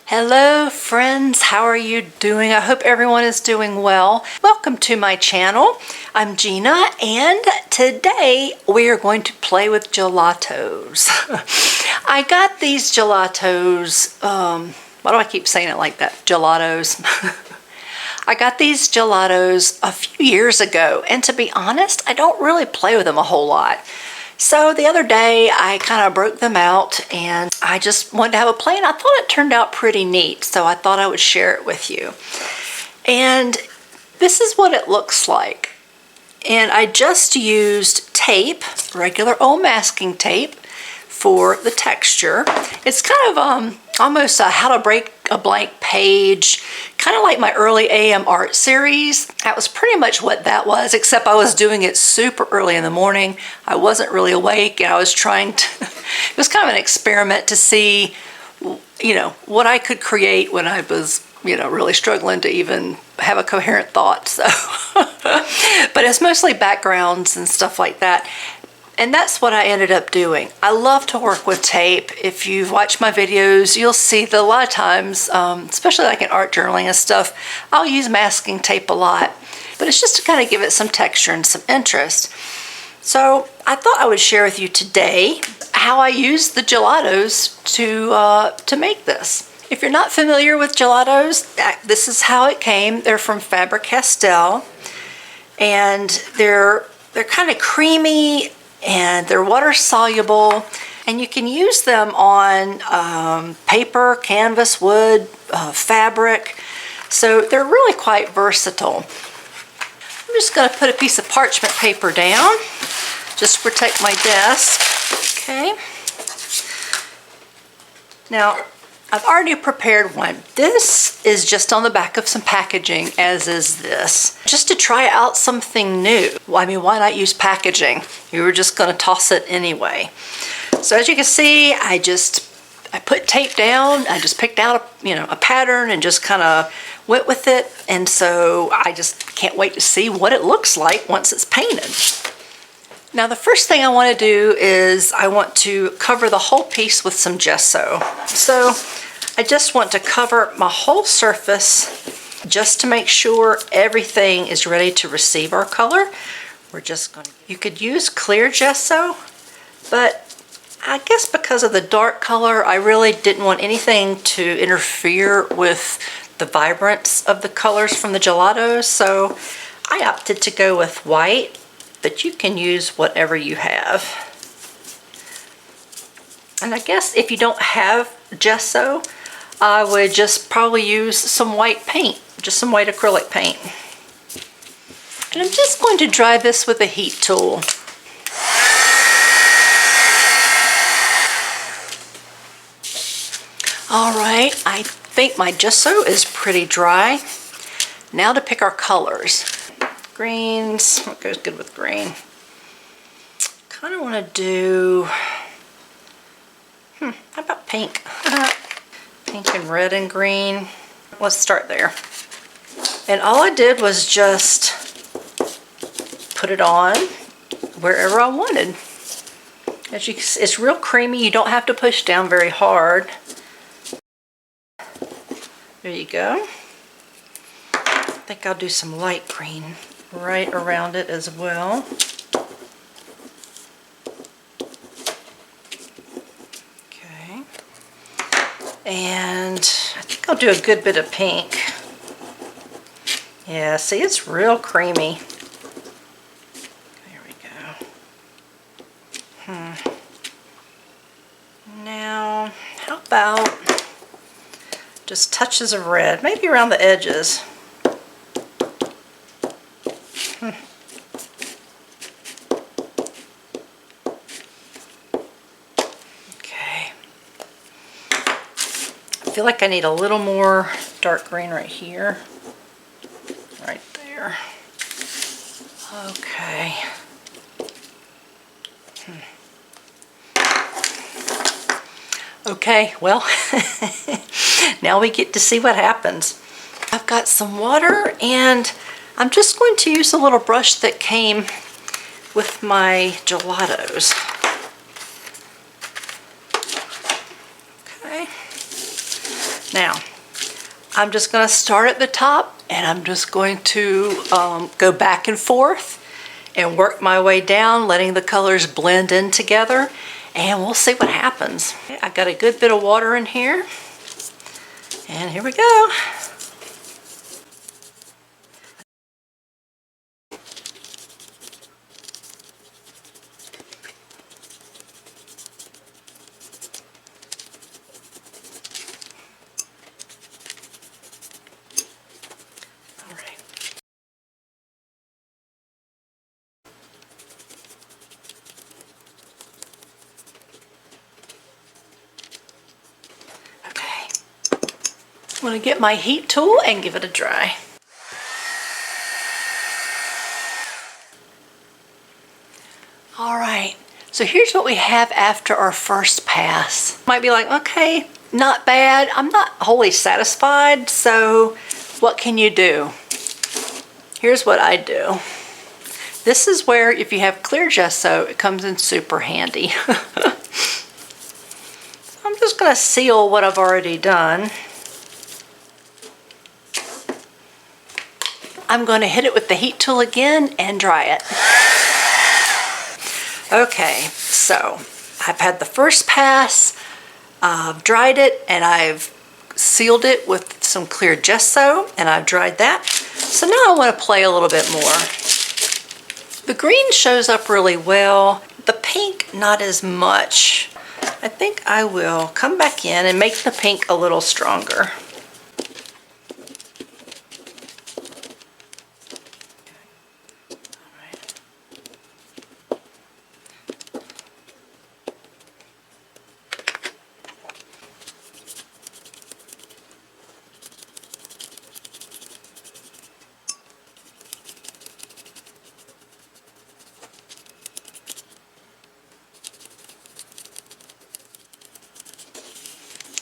Hello friends, how are you doing? I hope everyone is doing well. Welcome to my channel. I'm Gina and today we are going to play with gelatos. I got these gelatos, why do I keep saying it like that? Gelatos. I got these gelatos a few years ago and to be honest, I don't really play with them a whole lot. So the other day I kind of broke them out and I just wanted to have a play and I thought it turned out pretty neat. So I thought I would share it with you. And this is what it looks like. And I just used tape, regular old masking tape for the texture. It's kind of almost a how to break a blank page, kind of like my early AM art series. That was pretty much what that was, except I was doing it super early in the morning. I wasn't really awake and I was trying to, it was kind of an experiment to see, what I could create when I was, really struggling to even have a coherent thought. So, but it's mostly backgrounds and stuff like that. And that's what I ended up doing. I love to work with tape. If you've watched my videos, you'll see that a lot of times, especially like in art journaling and stuff, I'll use masking tape a lot. But it's just to kind of give it some texture and some interest. So I thought I would share with you today how I use the gelatos to make this. If you're not familiar with gelatos, this is how it came. They're from Faber-Castell. And they're kind of creamy, and they're water soluble, and you can use them on paper, canvas, wood, fabric. So they're really quite versatile. I'm just going to put a piece of parchment paper down just to protect my desk. Okay. Now, I've already prepared one. This is just on the back of some packaging, as is this. Just to try out something new. Well, I mean, why not use packaging? You were just going to toss it anyway. So as you can see, I put tape down. I just picked out a pattern and just kind of went with it. And so I just can't wait to see what it looks like once it's painted. Now the first thing I want to do is I want to cover the whole piece with some gesso. So I just want to cover my whole surface just to make sure everything is ready to receive our color. We're just going to, you could use clear gesso, but I guess because of the dark color, I really didn't want anything to interfere with the vibrance of the colors from the gelatos. So I opted to go with white. But you can use whatever you have. And I guess if you don't have gesso, I would just probably use some white paint, just some white acrylic paint. And I'm just going to dry this with a heat tool. All right, I think my gesso is pretty dry. Now to pick our colors. Greens, what goes good with green? Kind of want to do, how about pink? Pink and red and green. Let's start there. And all I did was just put it on wherever I wanted. As you can see, it's real creamy. You don't have to push down very hard. There you go. I think I'll do some light green right around it as well. Okay. And I think I'll do a good bit of pink. Yeah, see, it's real creamy. There we go. Now, how about just touches of red, maybe around the edges. I feel like I need a little more dark green right here, right there. Okay. Okay, well, now we get to see what happens. I've got some water and I'm just going to use a little brush that came with my gelatos. Okay. Now, I'm just going to start at the top and I'm just going to go back and forth and work my way down, letting the colors blend in together, and we'll see what happens. I got a good bit of water in here, and here we go. I'm going to get my heat tool and give it a dry. All right, so here's what we have after our first pass. Might be like, okay, not bad. I'm not wholly satisfied, so what can you do? Here's what I do. This is where, if you have clear gesso, it comes in super handy. So I'm just going to seal what I've already done. I'm going to hit it with the heat tool again and dry it. Okay, so I've had the first pass, I've dried it, and I've sealed it with some clear gesso, and I've dried that. So now I want to play a little bit more. The green shows up really well, the pink not as much. I think I will come back in and make the pink a little stronger.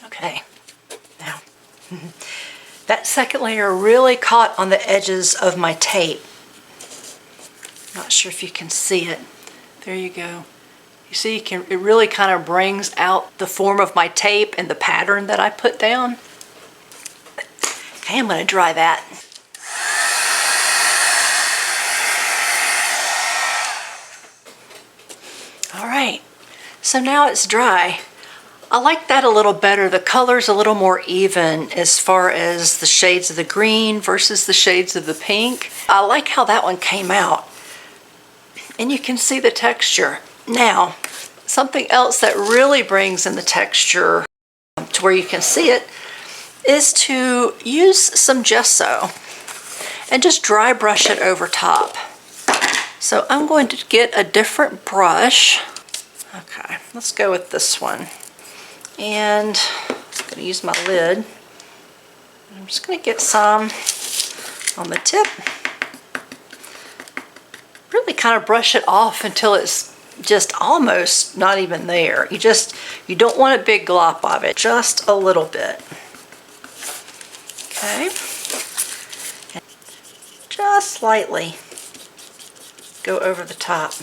Okay, now that second layer really caught on the edges of my tape. Not sure if you can see it. There you go. You see, it really kind of brings out the form of my tape and the pattern that I put down. Okay, I'm going to dry that. All right, so now it's dry. I like that a little better. The color's a little more even as far as the shades of the green versus the shades of the pink. I like how that one came out. And you can see the texture. Now, something else that really brings in the texture to where you can see it is to use some gesso and just dry brush it over top. So I'm going to get a different brush. Okay, let's go with this one. And I'm going to use my lid. I'm just going to get some on the tip. Really kind of brush it off until it's just almost not even there. You don't want a big glop of it, just a little bit. Okay. And just slightly go over the top.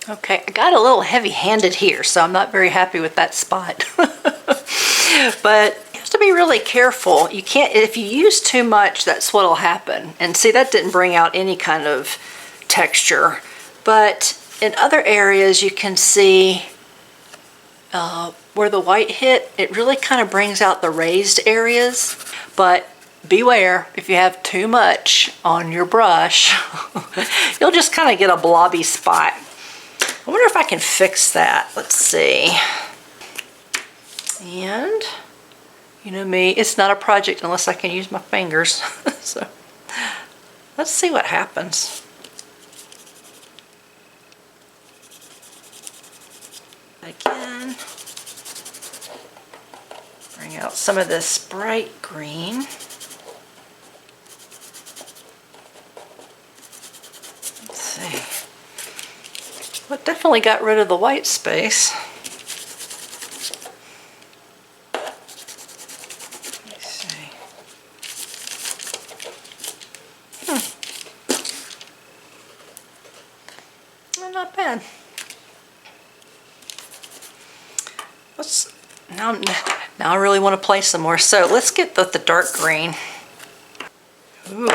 Okay, I got a little heavy-handed here, so I'm not very happy with that spot. But you have to be really careful. You can't, if you use too much, that's what'll happen. And see, that didn't bring out any kind of texture. But in other areas, you can see where the white hit, it really kind of brings out the raised areas. But beware, if you have too much on your brush, you'll just kind of get a blobby spot. I wonder if I can fix that. Let's see. And you know me, it's not a project unless I can use my fingers. So let's see what happens. Again, bring out some of this bright green. Let's see. Well, it definitely got rid of the white space. Let's see. not bad. Now I really want to play some more. So let's get the dark green. Ooh,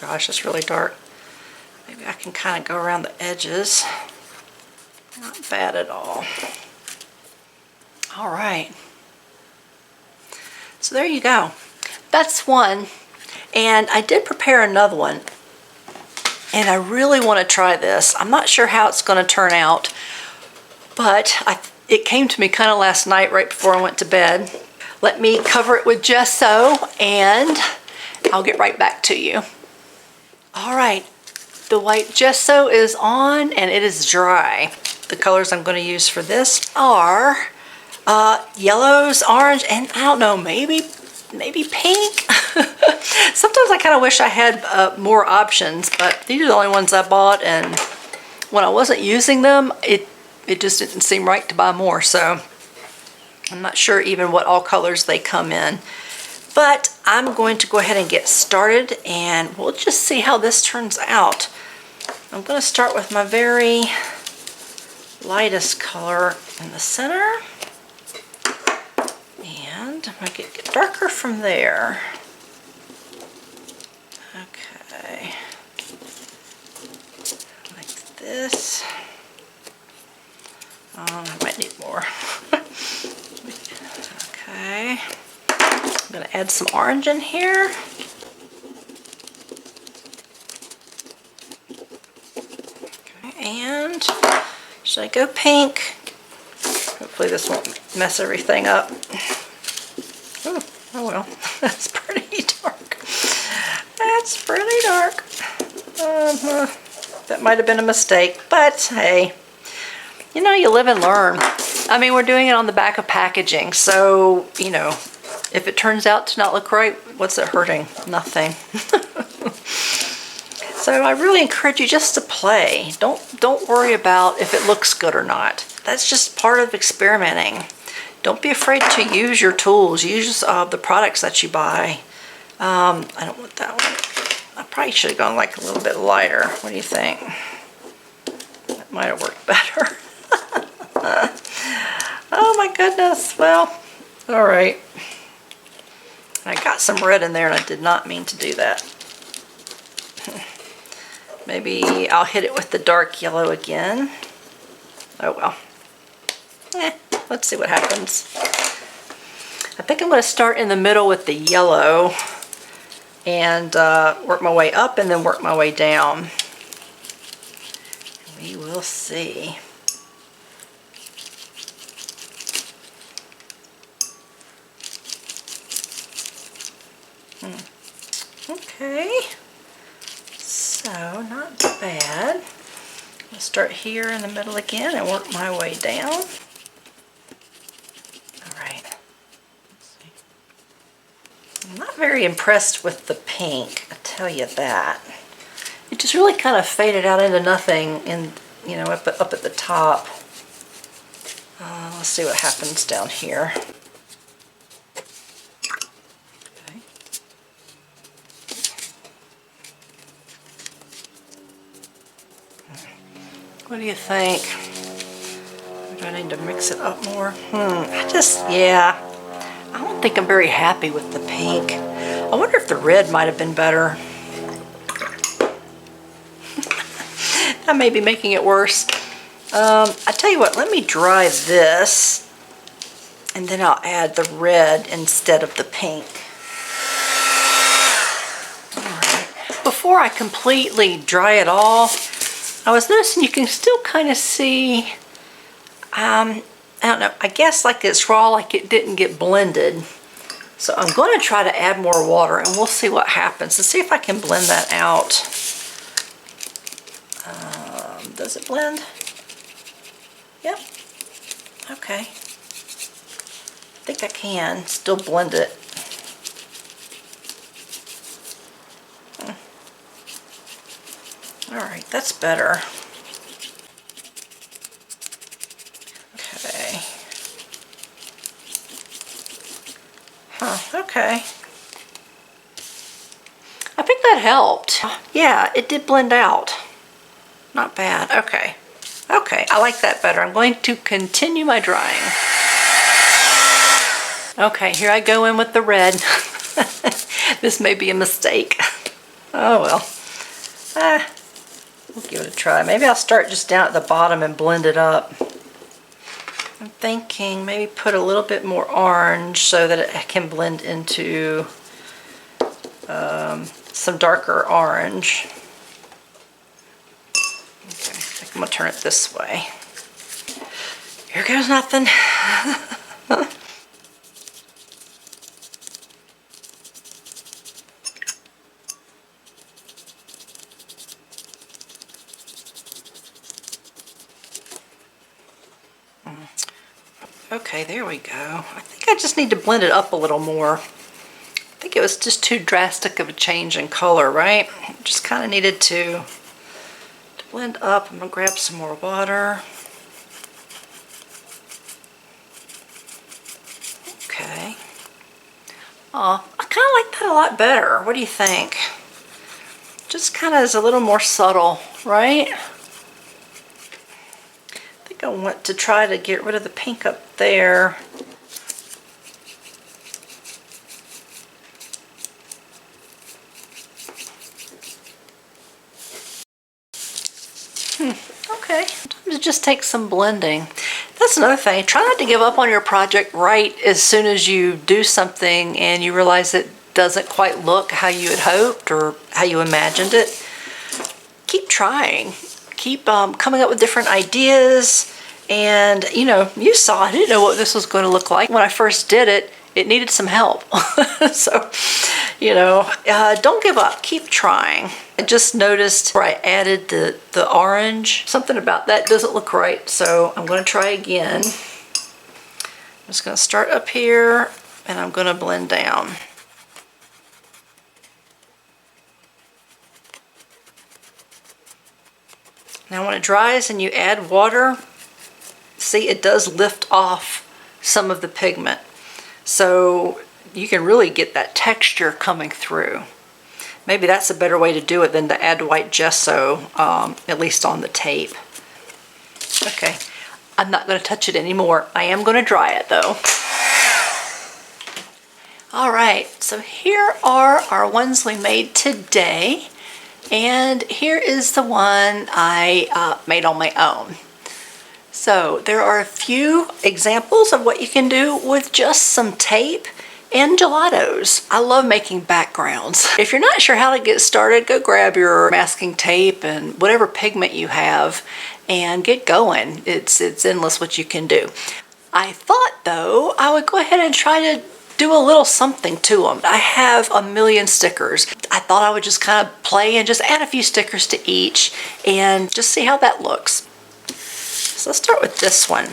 gosh, it's really dark. Maybe I can kind of go around the edges. Not bad at all. All right. So there you go. That's one. And I did prepare another one. And I really want to try this. I'm not sure how it's going to turn out. But it came to me kind of last night right before I went to bed. Let me cover it with gesso and I'll get right back to you. All right, the white gesso is on and it is dry. The colors I'm going to use for this are yellows, orange, and I don't know, maybe pink. Sometimes I kind of wish I had more options, but these are the only ones I bought, and when I wasn't using them, it just didn't seem right to buy more, so I'm not sure even what all colors they come in. But I'm going to go ahead and get started and we'll just see how this turns out. I'm going to start with my very lightest color in the center. And I'm going to get darker from there. Okay. Like this. I might need more. Okay. I'm going to add some orange in here. Okay, and should I go pink? Hopefully this won't mess everything up. Oh, oh well, that's pretty dark. That's pretty dark. That might have been a mistake, but hey, you know, you live and learn. I mean, we're doing it on the back of packaging, so, you know, if it turns out to not look right, what's it hurting? Nothing. So I really encourage you just to play. Don't worry about if it looks good or not. That's just part of experimenting. Don't be afraid to use your tools. Use the products that you buy. I don't want that one. I probably should have gone like a little bit lighter. What do you think? That might have worked better. Oh my goodness. Well, all right. I got some red in there and I did not mean to do that. Maybe I'll hit it with the dark yellow again. Oh well. Let's see what happens. I think I'm going to start in the middle with the yellow and work my way up and then work my way down. We will see. Okay, so not bad. I'll start here in the middle again and work my way down. All right. Let's see. I'm not very impressed with the pink, I tell you that. It just really kind of faded out into nothing, in, you know, up at the top. Let's see what happens down here. What do you think? Do I need to mix it up more? Yeah. I don't think I'm very happy with the pink. I wonder if the red might have been better. I may be making it worse. I tell you what, let me dry this and then I'll add the red instead of the pink. All right. Before I completely dry it all, I was noticing you can still kind of see, I don't know, I guess like it's raw, like it didn't get blended. So I'm going to try to add more water and we'll see what happens. Let's see if I can blend that out. Does it blend? Yep. Okay. I think I can still blend it. All right, that's better. Okay. Okay. I think that helped. Yeah, it did blend out. Not bad. Okay. Okay, I like that better. I'm going to continue my drying. Okay, here I go in with the red. This may be a mistake. Oh well. We'll give it a try. Maybe I'll start just down at the bottom and blend it up. I'm thinking maybe put a little bit more orange so that it can blend into some darker orange. Okay, I think I'm gonna turn it this way. Here goes nothing. Okay, there we go. I think I just need to blend it up a little more. I think it was just too drastic of a change in color, right? Just kind of needed to blend up. I'm gonna grab some more water. Okay. Oh, I kind of like that a lot better. What do you think? Just kind of is a little more subtle, right? I want to try to get rid of the pink up there. Okay, sometimes it just takes some blending. That's another thing. Try not to give up on your project right as soon as you do something and you realize it doesn't quite look how you had hoped or how you imagined it. Keep trying. Keep coming up with different ideas. And you know, you saw, I didn't know what this was going to look like when I first did it. It needed some help. So, you know, don't give up. Keep trying. I just noticed where I added the orange. Something about that doesn't look right. So I'm going to try again. I'm just going to start up here and I'm going to blend down. Now when it dries and you add water, see, it does lift off some of the pigment. So you can really get that texture coming through. Maybe that's a better way to do it than to add white gesso, at least on the tape. Okay, I'm not going to touch it anymore. I am going to dry it though. All right, so here are our ones we made today. And here is the one I made on my own. So there are a few examples of what you can do with just some tape and gelatos. I love making backgrounds. If you're not sure how to get started, go grab your masking tape and whatever pigment you have and get going. It's endless what you can do. I thought though I would go ahead and try to do a little something to them. I have a million stickers. I thought I would just kind of play and just add a few stickers to each and just see how that looks. So let's start with this one.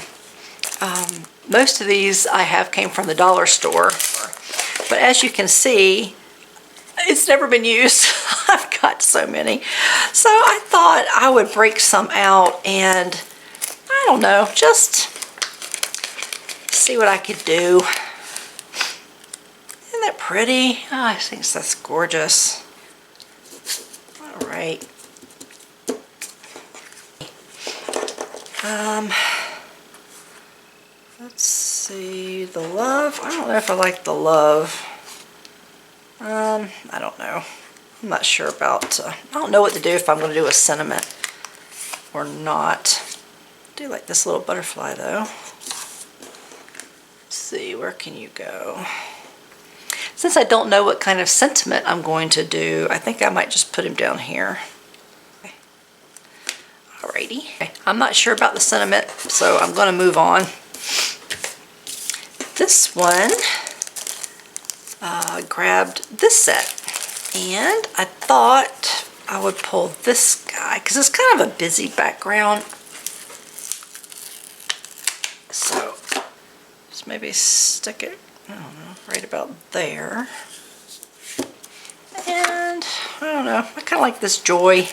Most of these I have came from the dollar store, but as you can see, it's never been used. I've got so many. So I thought I would break some out and, I don't know, just see what I could do. Isn't that pretty? Oh, I think that's gorgeous. All right. Let's see, the love. I don't know if I like the love. I don't know. I'm not sure about, I don't know what to do if I'm going to do a sentiment or not. I do like this little butterfly though. Let's see, where can you go? Since I don't know what kind of sentiment I'm going to do, I think I might just put him down here. Okay. Alrighty. Okay. I'm not sure about the sentiment, so I'm going to move on. This one, grabbed this set, and I thought I would pull this guy, because it's kind of a busy background. So, just maybe stick it, I don't know, right about there. And, I don't know, I kind of like this joy.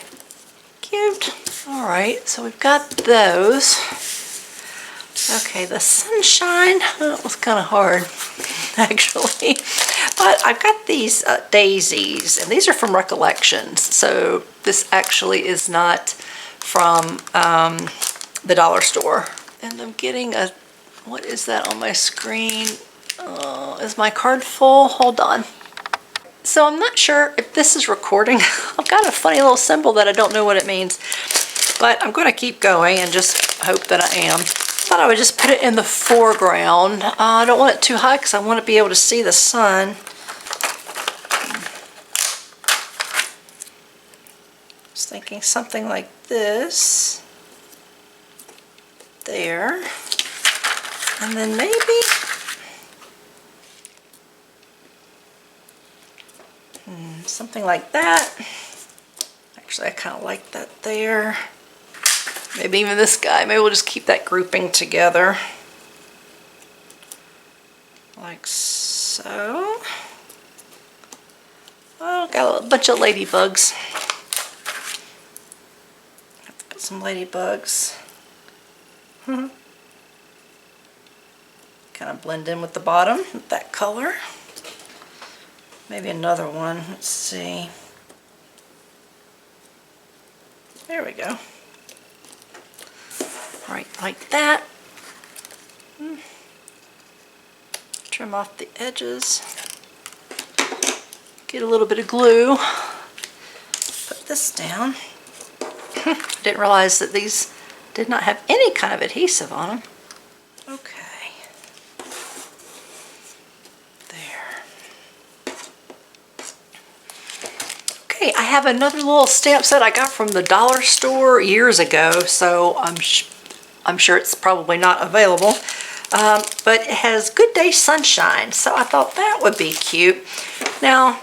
Cute. Alright, so we've got those. Okay, the sunshine, that was kind of hard, actually. But I've got these daisies, and these are from Recollections. So this actually is not from the dollar store. And I'm getting a, what is that on my screen? Is my card full? Hold on. So I'm not sure if this is recording. I've got a funny little symbol that I don't know what it means, but I'm going to keep going and just hope that I am. Thought I would just put it in the foreground. I don't want it too high because I want to be able to see the sun. I was thinking something like this. There. And then maybe something like that. Actually, I kind of like that there. Maybe even this guy. Maybe we'll just keep that grouping together. Like so. Oh, got a bunch of ladybugs. Have to put some ladybugs. Kind of blend in with the bottom with that color. Maybe another one. Let's see. There we go. Right, like that. Trim off the edges. Get a little bit of glue. Put this down. Didn't realize that these did not have any kind of adhesive on them. Okay. Okay, I have another little stamp set I got from the dollar store years ago, so I'm sure it's probably not available. But it has Good Day Sunshine, so I thought that would be cute. Now,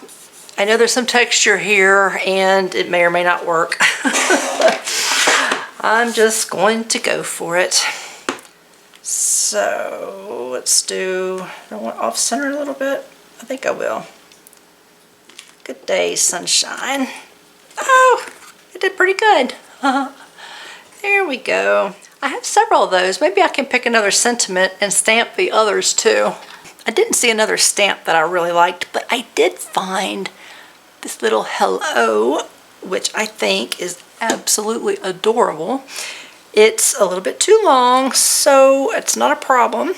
I know there's some texture here, and it may or may not work. I'm just going to go for it. So, let's do, I want off center a little bit. I think I will. Good Day Sunshine. Oh, it did pretty good. There we go. I have several of those. Maybe I can pick another sentiment and stamp the others too. I didn't see another stamp that I really liked, but I did find this little hello, which I think is absolutely adorable. It's a little bit too long, so it's not a problem.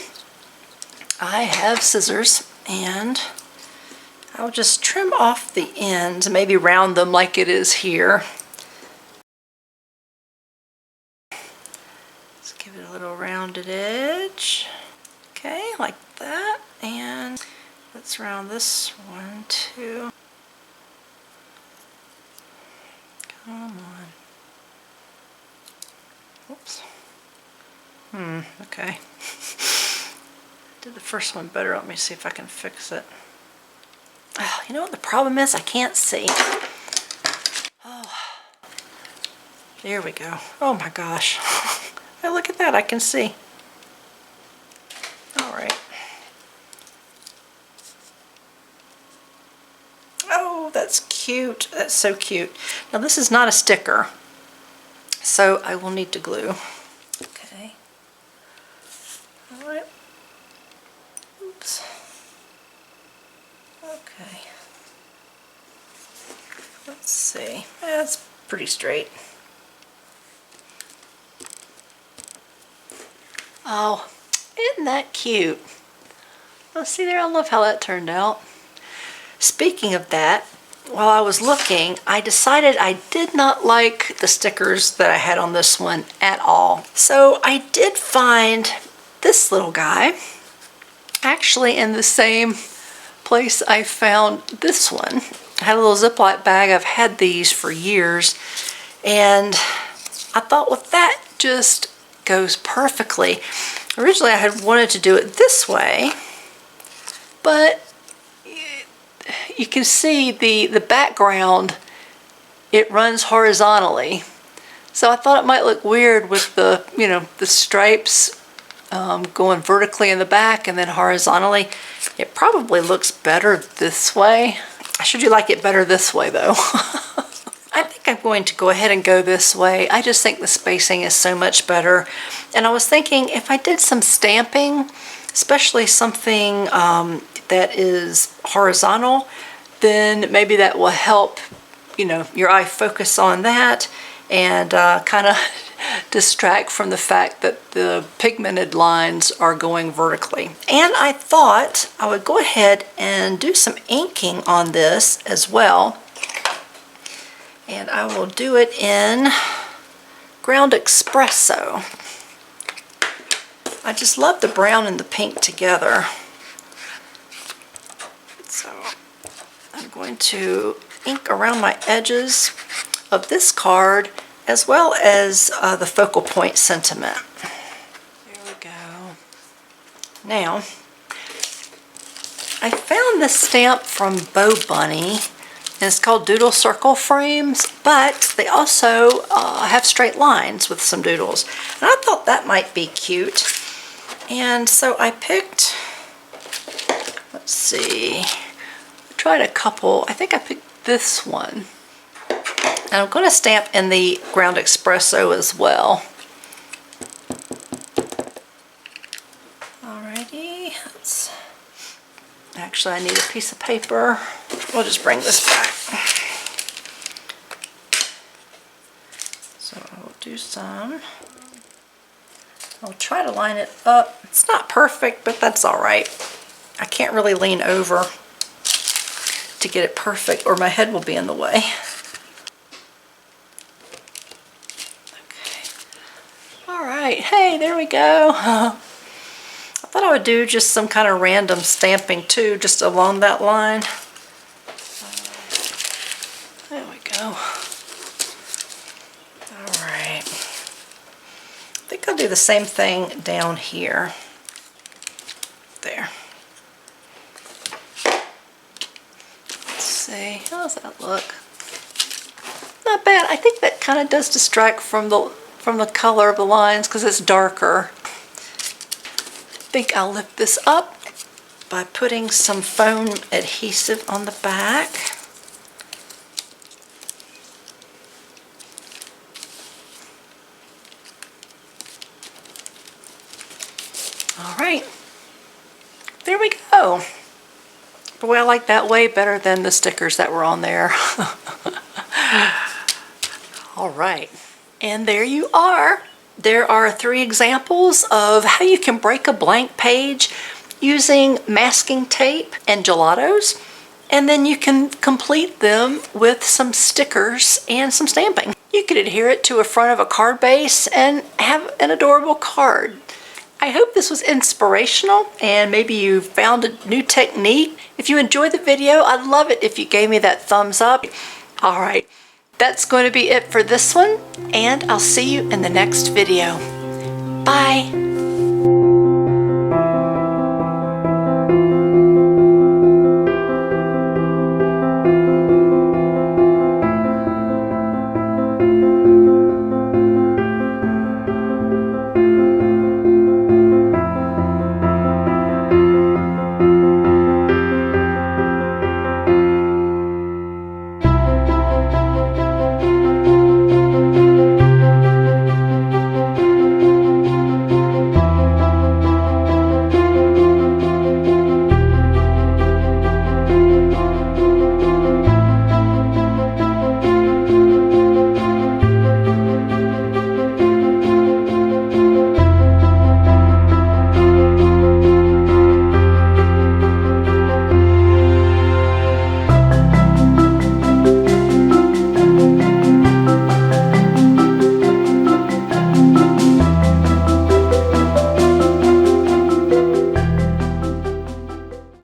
I have scissors and I'll just trim off the ends, maybe round them like it is here. Let's give it a little rounded edge. Okay, like that. And let's round this one too. Come on. Oops. Okay. Did the first one better. Let me see if I can fix it. Oh, you know what the problem is? I can't see. Oh, there we go. Oh my gosh. Oh, look at that. I can see. All right. Oh, that's cute. That's so cute. Now this is not a sticker, so I will need to glue. Okay. All right. Oops. Okay. Let's see. That's pretty straight. Oh, isn't that cute? Oh, see there? I love how that turned out. Speaking of that, while I was looking, I decided I did not like the stickers that I had on this one at all. So I did find this little guy actually in the same place I found this one. I had a little Ziploc bag. I've had these for years, and I thought, well, that just goes perfectly. Originally I had wanted to do it this way, but you can see the background, it runs horizontally. So I thought it might look weird with the, you know, the stripes going vertically in the back and then horizontally. It probably looks better this way. I sure do like it better this way though. I think I'm going to go ahead and go this way. I just think the spacing is so much better. And I was thinking if I did some stamping, especially something that is horizontal, then maybe that will help, you know, your eye focus on that and kind of distract from the fact that the pigmented lines are going vertically. And I thought I would go ahead and do some inking on this as well. And I will do it in Ground Espresso. I just love the brown and the pink together. So I'm going to ink around my edges of this card as well as the focal point sentiment. There we go. Now, I found this stamp from BoBunny, and it's called Doodle Circle Frames, but they also have straight lines with some doodles. And I thought that might be cute. And so I picked, let's see, I tried a couple. I think I picked this one. And I'm going to stamp in the Ground Espresso as well. Alrighty, actually I need a piece of paper. We'll just bring this back. So I will do some. I'll try to line it up. It's not perfect, but that's alright. I can't really lean over to get it perfect or my head will be in the way. Alright, hey, there we go. I thought I would do just some kind of random stamping too, just along that line. There we go. Alright. I think I'll do the same thing down here. There. Let's see, how does that look? Not bad. I think that kind of does distract from the color of the lines because it's darker. I think I'll lift this up by putting some foam adhesive on the back. Alright, there we go. Boy, I like that way better than the stickers that were on there. Alright, and there you are. There are 3 examples of how you can break a blank page using masking tape and gelatos, and then you can complete them with some stickers and some stamping. You could adhere it to a front of a card base and have an adorable card. I hope this was inspirational and maybe you found a new technique. If you enjoyed the video, I'd love it if you gave me that thumbs up. All right, that's going to be it for this one, and I'll see you in the next video. Bye.